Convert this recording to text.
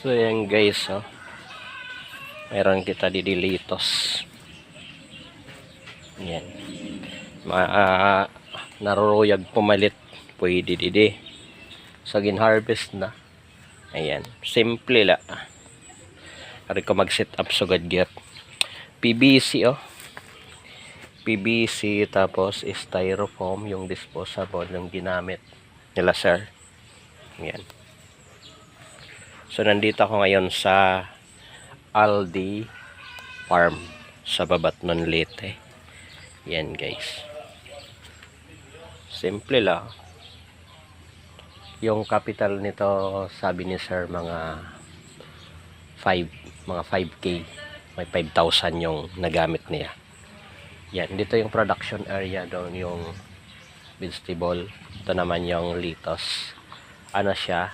So yan guys, oh. Meron kita didilitos. Yan. Naruruyag pumalit. Pwede didi. So gin-harvest na. Ayan. Simple la. Ari ko mag-set up sugad gyud. PVC oh. PVC tapos styrofoam yung disposable yung ginamit nila sir. Ayan. So nandito ako ngayon sa Aldi Farm sa Babatnon Leyte. Yan guys. Simple lang. Yung capital nito sabi ni sir mga 5k. May 5,000 yung nagamit niya. Yan, dito yung production area, doon yung vegetable. Ito naman yung litos. Ano siya?